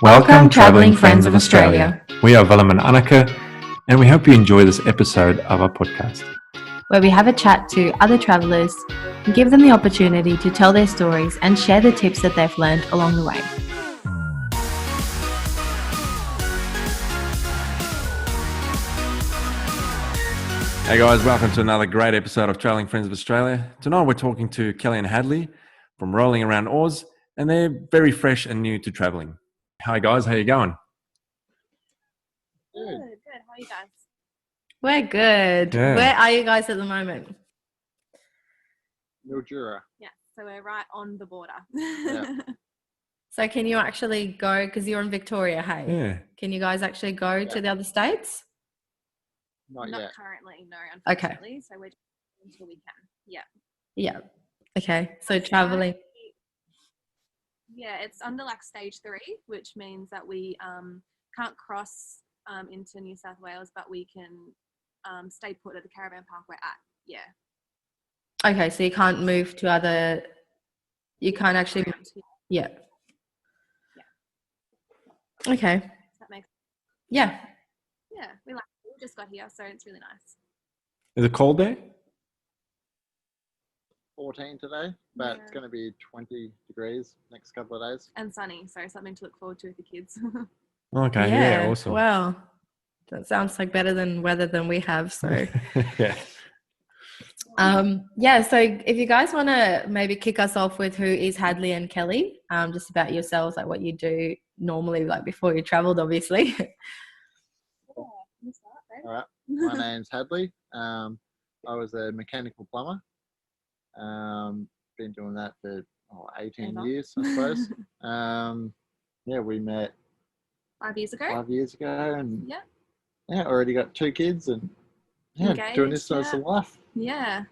Welcome, travelling friends of Australia. We are Willem Anneke, and we hope you enjoy this episode of our podcast, where we have a chat to other travellers and give them the opportunity to tell their stories and share the tips that they've learned along the way. Hey guys, welcome to another great episode of Travelling Friends of Australia. Tonight we're talking to Kellie and Hadley from Rolling Around Oz, and they're very fresh and new to travelling. Hi guys, how you going? Good. How are you guys? We're good. Yeah. Where are you guys at the moment? Mildura. Yeah, so we're right on the border. Yeah. So can you actually go, because you're in Victoria, hey? Yeah. Can you guys actually go to the other states? Not yet. Currently, no, unfortunately. Okay. So we're just until we can. Yeah. Yeah. Okay. So traveling. Yeah, it's under like stage 3, which means that we can't cross into New South Wales, but we can stay put at the Caravan Park we're at. Yeah. Okay, so you can't move to other. You can't actually. Yeah. Yeah. Okay. Does that make sense? Yeah. Yeah, we just got here, so it's really nice. Is it cold there? 14 today, but it's going to be 20 degrees next couple of days. And sunny, so something to look forward to with the kids. Okay, yeah, awesome. Well, that sounds like better weather than we have. So, yeah. So if you guys want to maybe kick us off with who is Hadley and Kellie, just about yourselves, like what you do normally, like before you travelled, obviously. All right, my name's Hadley. I was a mechanical plumber. Been doing that for 18 years, I suppose. We met 5 years ago. 5 years ago, and already got 2 kids, and engaged, doing this sort of life. Yeah.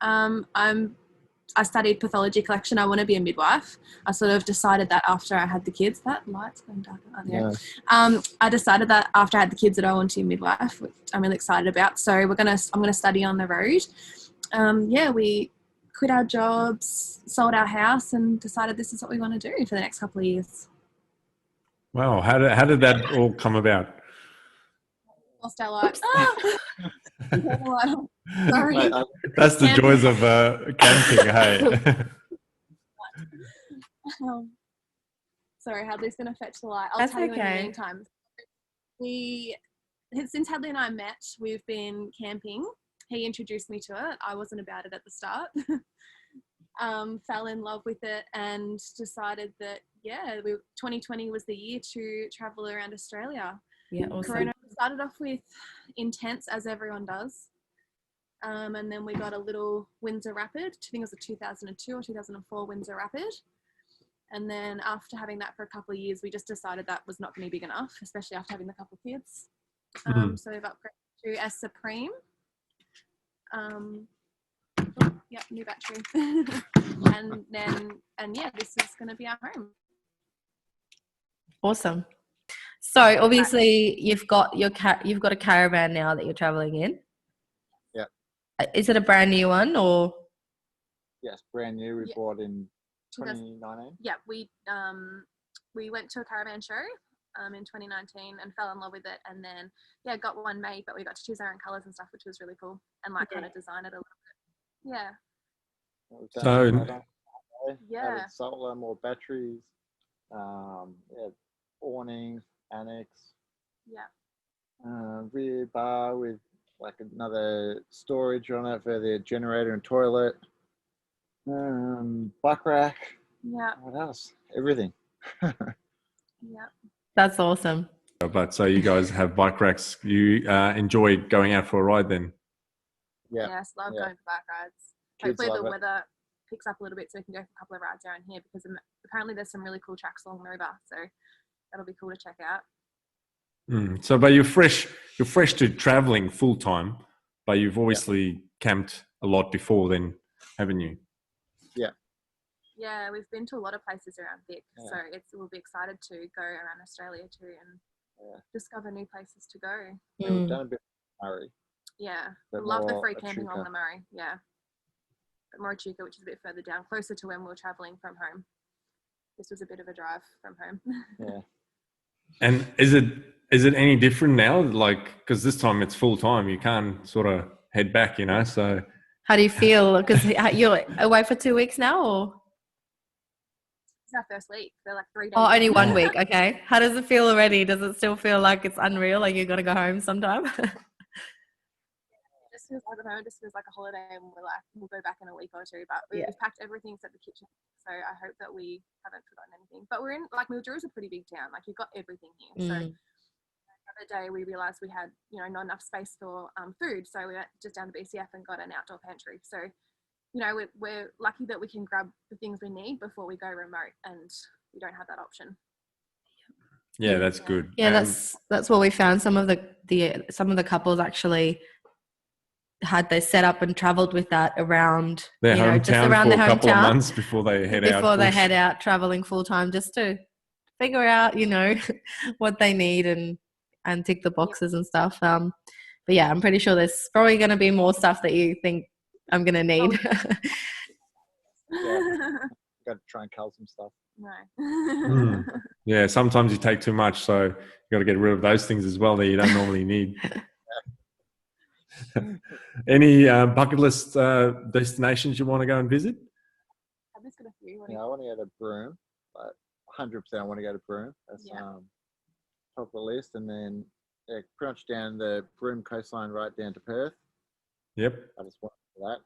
I studied pathology collection. I want to be a midwife. I sort of decided that after I had the kids. That light's going dark. Oh, there. Yeah. I decided that after I had the kids that I wanted to be a midwife, which I'm really excited about. So I'm gonna study on the road. We quit our jobs, sold our house, and decided this is what we want to do for the next couple of years. Wow, how did that all come about? Lost our lives. Sorry. That's the joys of camping, hey. Sorry, Hadley's going to fetch the light. I'll tell you in the meantime. Since Hadley and I met, we've been camping. He introduced me to it. I wasn't about it at the start. Fell in love with it and decided that, 2020 was the year to travel around Australia. Yeah, awesome. Corona started off with intense, as everyone does. And then we got a little Windsor Rapid. I think it was a 2002 or 2004 Windsor Rapid. And then after having that for a couple of years, we just decided that was not going to be big enough, especially after having the couple of kids. So we've upgraded to a Supreme. New battery. This is going to be our home. Awesome. So obviously you've got a caravan now that you're traveling in. Yeah. Is it a brand new one or? Yes, brand new. We bought in 2019. Yeah, we went to a caravan show in 2019 and fell in love with it, and then got one made, but we got to choose our own colours and stuff, which was really cool, and kind of design it a little bit. Yeah. Added solar, more batteries, awnings, annex. Yeah. Rear bar with like another storage on it for the generator and toilet. Bike rack. Yeah. What else? Everything. Yeah. That's awesome. But so you guys have bike racks. You enjoy going out for a ride then? Yeah. Yes, love going for bike rides. Kids Hopefully the weather picks up a little bit so we can go for a couple of rides around here, because apparently there's some really cool tracks along the river, so that'll be cool to check out. So, but you're fresh to traveling full time, but you've obviously camped a lot before then, haven't you? Yeah. Yeah, we've been to a lot of places around Vic, so we'll be excited to go around Australia too and discover new places to go. We've done a bit of Murray. Yeah, love the free camping on the Murray. Yeah, but Echuca, which is a bit further down, closer to when we're traveling from home. this was a bit of a drive from home. Yeah. And is it any different now? Like, because this time it's full time, you can't sort of head back, you know. So How do you feel? Because you're away for 2 weeks now, or It's our first week. They're like 3 days. oh, only in. 1 week? Okay. How does it feel already? Does it still feel like it's unreal? Like you got to go home sometime? It just feels at the moment, just feels like a holiday, and we're like, we'll go back in a week or two. But we've Yeah. packed everything except the kitchen, so I hope that we haven't forgotten anything. But we're in like Mildura's a pretty big town. Like you've got everything here. So Mm. the other day we realised we had not enough space for food, so we went just down to BCF and got an outdoor pantry. So we're lucky that we can grab the things we need before we go remote, and we don't have that option. yeah, that's good. Yeah, that's what we found. Some of the couples actually had their set up and travelled with that around their just hometown around for their a couple of hometown months before they head out. before they bush. head out traveling full time, just to figure out what they need and tick the boxes and stuff. But yeah, I'm pretty sure there's probably going to be more stuff that you think I'm going to need. Got to try and cull some stuff. No. Mm. Yeah, sometimes you take too much, so you got to get rid of those things as well that you don't normally need. Any bucket list destinations you want to go and visit? I've just got a few. I want to go to Broome, but 100% I want to go to Broome. That's top of the list, and then pretty much down the Broome coastline right down to Perth. Yep. I just want that.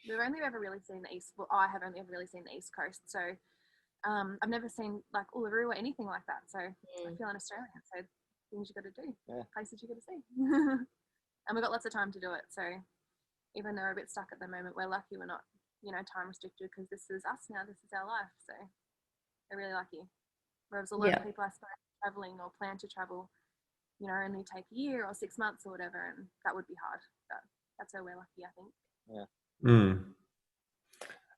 We've only ever really seen the east. Well, I have only ever really seen the east coast, so I've never seen like Uluru or anything like that. So I feel an Australian. So things you got to do, places you got to see, and we've got lots of time to do it. So even though we're a bit stuck at the moment, we're lucky we're not time restricted, because this is us now. This is our life. So we're really lucky. Whereas a lot of people, I suppose, traveling or plan to travel, only take a year or 6 months or whatever, and that would be hard. But that's where we're lucky, I think. Yeah. Mm.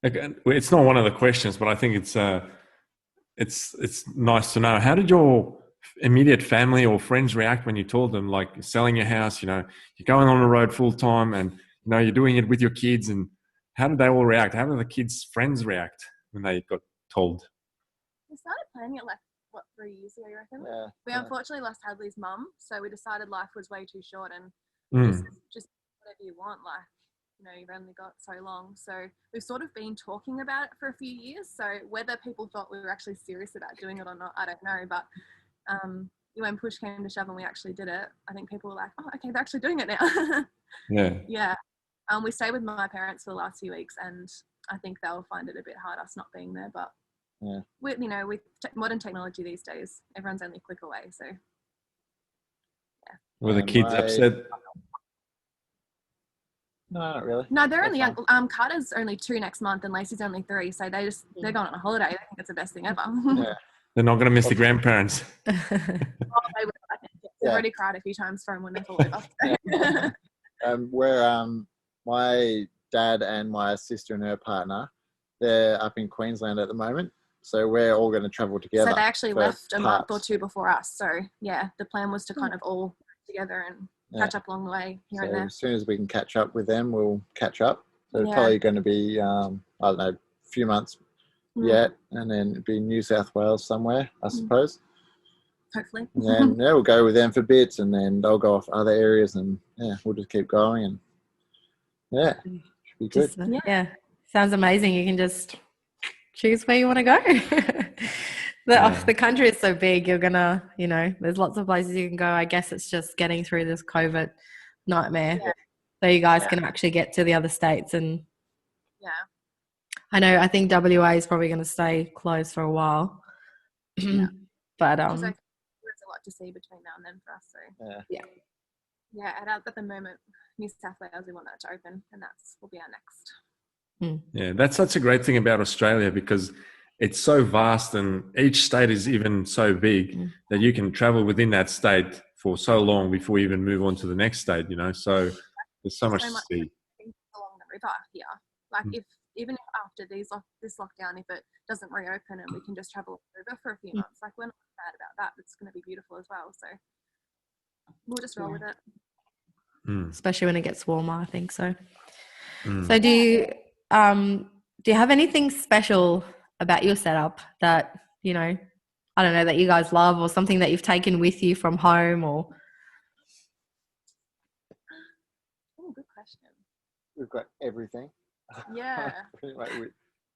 Okay, it's not one of the questions, but I think it's nice to know. How did your immediate family or friends react when you told them, like, selling your house? You're going on the road full time, and you're doing it with your kids. And how did they all react? How did the kids' friends react when they got told? We started planning it 3 years ago, you reckon? Yeah. We unfortunately lost Hadley's mum, so we decided life was way too short, and just whatever you want, you've only got so long. So we've sort of been talking about it for a few years. So whether people thought we were actually serious about doing it or not, I don't know. But when push came to shove and we actually did it, I think people were like, oh, okay, they're actually doing it now. Yeah. We stayed with my parents for the last few weeks, and I think they'll find it a bit hard, us not being there. But with modern technology these days, everyone's only a click away. So Were the kids upset? No, not really. No, they're only young. Carter's only 2 next month, and Lacey's only 3. So they're going on a holiday. I think it's the best thing ever. Yeah. They're not going to miss the grandparents. Oh, they will, I think. They've already cried a few times for him when they're all over. Where my dad and my sister and her partner, they're up in Queensland at the moment. So we're all going to travel together. So they actually left a month or 2 before us. So yeah, the plan was to kind of all together and catch up along the way here and there. As soon as we can catch up with them, we'll catch up. So it's probably going to be, I don't know, a few months yet, and then it'd be New South Wales somewhere, I suppose. Hopefully. And then we'll go with them for bits, and then they'll go off other areas, and we'll just keep going, and should be good. Yeah, sounds amazing. You can just choose where you want to go. The country is so big, you're gonna, there's lots of places you can go. I guess it's just getting through this COVID nightmare so you guys can actually get to the other states. And I think WA is probably going to stay closed for a while. But there's a lot to see between now and then for us. So at the moment, New South Wales, we want that to open, and will be our next. Yeah, that's such a great thing about Australia, because it's so vast, and each state is even so big that you can travel within that state for so long before you even move on to the next state, so there's so much to see. Along the river here. Like even after this lockdown, if it doesn't reopen and we can just travel the river for a few months, like we're not sad about that. It's going to be beautiful as well. So we'll just roll with it. Especially when it gets warmer, I think so. So do you have anything special about your setup that you know, I don't know, that you guys love, or something that you've taken with you from home? Or Oh, good question. We've got everything. Yeah. Pretty much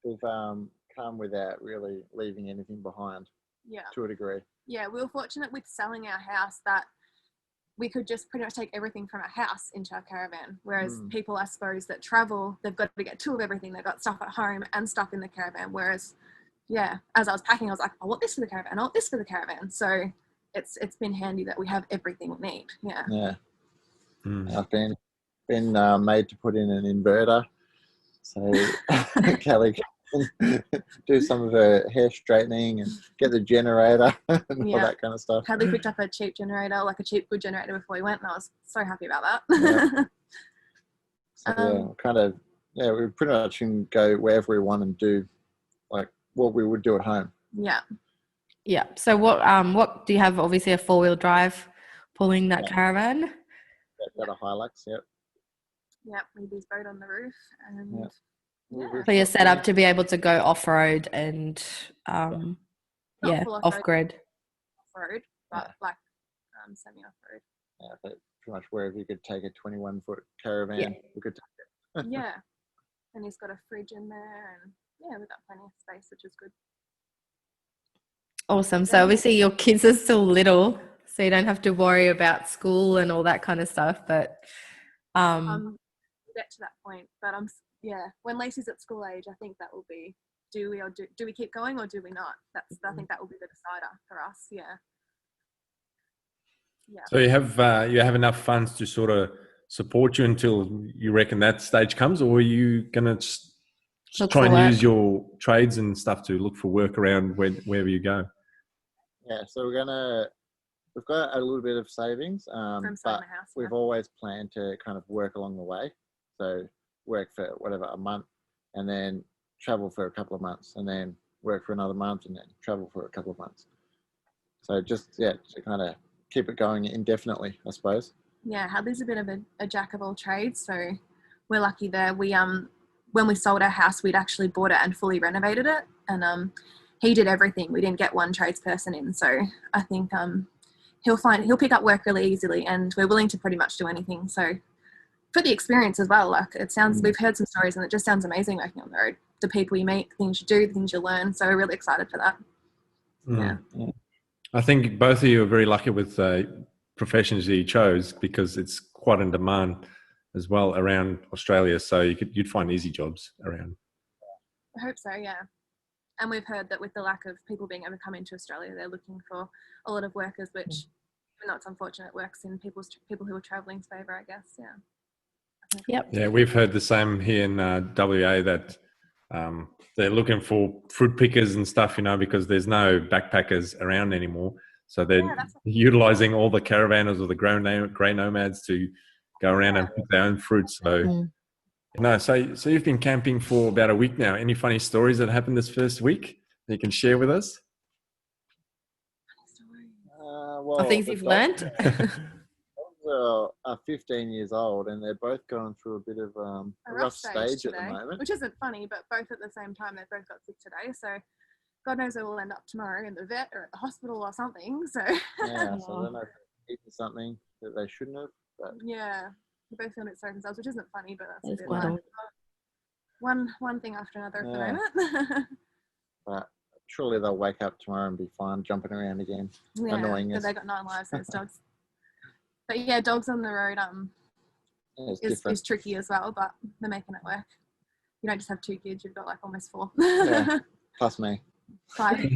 we've come without really leaving anything behind Yeah. to a degree. Yeah, we were fortunate with selling our house that we could just pretty much take everything from our house into our caravan. Whereas people, I suppose, that travel, they've got to get two of everything. They've got stuff at home and stuff in the caravan. Whereas, yeah, as I was packing, I was like, I want this for the caravan. I want this for the caravan. So it's been handy that we have everything we need. Yeah. Yeah. I've been made to put in an inverter, so Kelly can do some of her hair straightening and get the generator and all that kind of stuff. Hadley picked up a cheap generator, like a cheap good generator before we went, and I was so happy about that. So we pretty much can go wherever we want and do like what we would do at home. Yeah. So what do you have? Obviously a 4-wheel drive pulling that caravan. Got a Hilux. Yep, we use boat on the roof, and So you're set up to be able to go off-road and off-grid. Off-road, but like semi-off-road. Yeah, but pretty much wherever you could take a 21-foot caravan, we could take it. Yeah, and he's got a fridge in there, and we've got plenty of space, which is good. Awesome. So obviously your kids are still little, so you don't have to worry about school and all that kind of stuff. But we'll get to that point. But when Lacey's at school age, I think that will be do we keep going or do we not? I think that will be the decider for us. Yeah. So you have enough funds to sort of support you until you reckon that stage comes, or are you gonna try and use your trades and stuff to look for work around wherever you go? Yeah, so we've got a little bit of savings, but we've always planned to kind of work along the way. So work for a month, and then travel for a couple of months, and then work for another month, and then travel for a couple of months. So just to kind of keep it going indefinitely, I suppose. Yeah, Hadley's a bit of a jack of all trades, so we're lucky there. We when we sold our house, we'd actually bought it and fully renovated it, and he did everything. We didn't get one tradesperson in, so I think he'll pick up work really easily, and we're willing to pretty much do anything. So for the experience as well, like we've heard some stories, and it just sounds amazing working on the road. The people you meet, the things you do, the things you learn. So we're really excited for that. Yeah. I think both of you are very lucky with professions that you chose, because it's quite in demand as well around Australia. So you'd find easy jobs around. I hope so, yeah. And we've heard that with the lack of people being able to come into Australia, they're looking for a lot of workers, which, even though it's unfortunate, works in people who are traveling's favour, I guess. Yeah. Yep. Yeah, we've heard the same here in WA that they're looking for fruit pickers and stuff, because there's no backpackers around anymore. So they're utilising all the caravanners or the grey nomads to go around and pick their own fruit. So, so you've been camping for about a week now. Any funny stories that happened this first week that you can share with us? Or things you've learned? Are 15 years old, and they're both going through a bit of a rough stage at the moment. Which isn't funny, but both at the same time, they've both got sick today. So God knows where we'll end up tomorrow, in the vet or at the hospital or something. So so I don't know if they've eaten something that they shouldn't have. But they're both feeling it sorry themselves, which isn't funny, but that's a bit like one thing after another at the moment. But surely they'll wake up tomorrow and be fine, jumping around again. Annoying us. They've got 9 lives, those dogs. But yeah, dogs on the road is tricky as well, but they're making it work. You don't just have 2 kids, you've got like almost 4. Plus me. 5.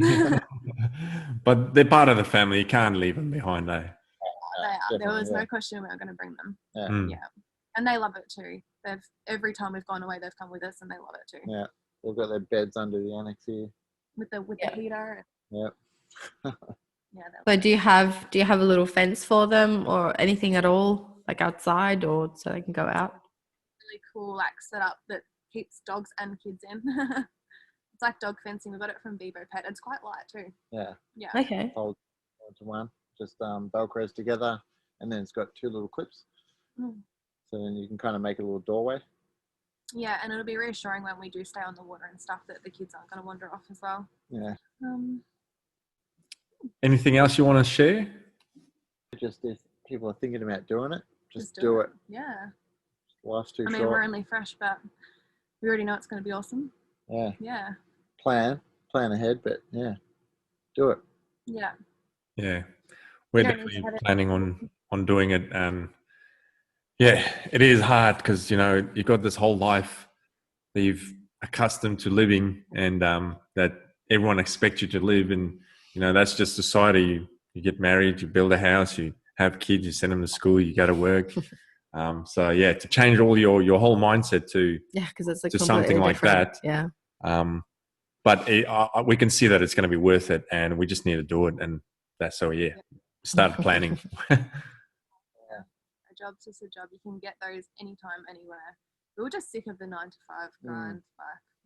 But they're part of the family. You can't leave them behind, eh? They are. There was no question we were going to bring them. Yeah. And they love it too. Every time we've gone away, they've come with us, and they love it too. Yeah. They've got their beds under the annex here. With the heater. Yep. So do you have a little fence for them or anything at all, like outside, or so they can go out? Really cool setup that keeps dogs and kids in. It's like dog fencing. We got it from Vivo Pet. It's quite light too. Yeah. Okay. Fold into one, just velcros together, and then it's got 2 little clips. So then you can kind of make a little doorway. Yeah, and it'll be reassuring when we do stay on the water and stuff that the kids aren't going to wander off as well. Yeah. Anything else you want to share? Just if people are thinking about doing it, just do it. Yeah. Life's too short. We're only fresh, but we already know it's going to be awesome. Yeah. Yeah. Plan ahead, but yeah, do it. Yeah. Yeah, we're definitely planning on doing it, and yeah, it is hard because you've got this whole life that you've accustomed to living, and that everyone expects you to live, and that's just society. You get married, you build a house, you have kids, you send them to school, you go to work. So yeah, to change all your whole mindset to because it's to something like that. Yeah. But we can see that it's going to be worth it, and we just need to do it, and that's so yeah. Start planning. A job's just a job. You can get those anytime, anywhere. We were just sick of the 9-to-5 grind.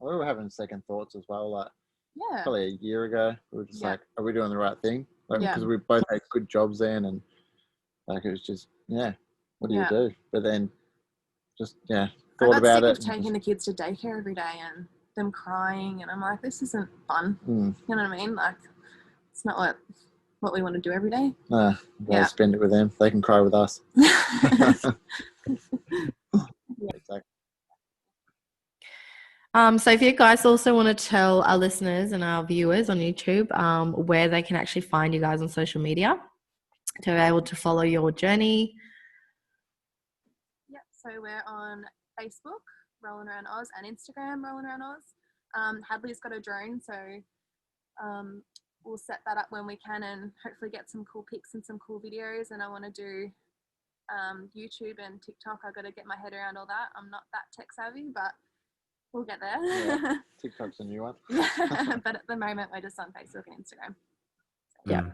We were having second thoughts as well. Like, yeah, probably a year ago, we were just like, "Are we doing the right thing?" Like, because we both had good jobs then, and like it was just, what do you do? But then, just thought about it. I got sick of taking the kids to daycare every day and them crying, and I'm like, this isn't fun. You know what I mean? Like, it's not what we want to do every day. No, gotta spend it with them. They can cry with us. Exactly. So if you guys also want to tell our listeners and our viewers on YouTube where they can actually find you guys on social media to be able to follow your journey. Yep, so we're on Facebook, Rollin Around Oz, and Instagram, Rollin Around Oz. Hadley's got a drone, so we'll set that up when we can and hopefully get some cool pics and some cool videos. And I want to do YouTube and TikTok. I've got to get my head around all that. I'm not that tech savvy, but we'll get there. Yeah, TikTok's a new one. But at the moment, we're just on Facebook and Instagram. So, yeah.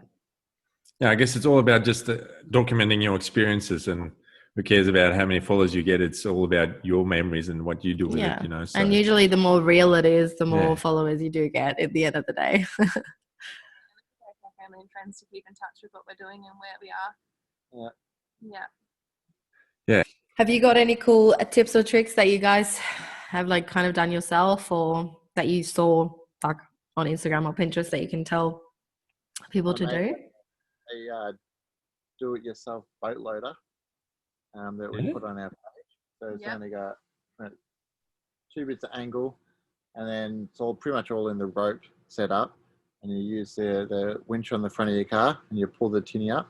Yeah, I guess it's all about just documenting your experiences, and who cares about how many followers you get? It's all about your memories and what you do with it, So. And usually the more real it is, the more followers you do get at the end of the day. Family and friends to keep in touch with what we're doing and where we are. Yeah. Have you got any cool tips or tricks that you guys have like kind of done yourself, or that you saw like on Instagram or Pinterest that you can tell people to do? A do-it-yourself boat loader that we put on our page. So it's only got 2 bits of angle, and then it's all pretty much all in the rope set up. And you use the winch on the front of your car, and you pull the tinny up.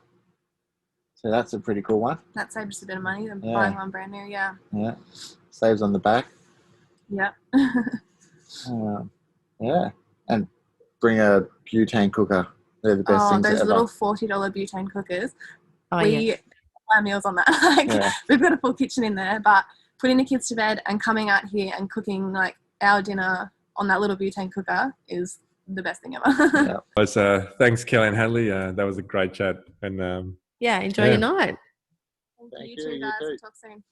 So that's a pretty cool one. That saves us a bit of money than buying one brand new. Yeah. Saves on the back. Yep. And bring a butane cooker. They're the best things those ever. little $40 butane cookers. Oh, we our meals on that. We've got a full kitchen in there, but putting the kids to bed and coming out here and cooking like our dinner on that little butane cooker is the best thing ever. Thanks, Kellie and Hadley. That was a great chat. And enjoy your night. Thank you, guys. Talk soon.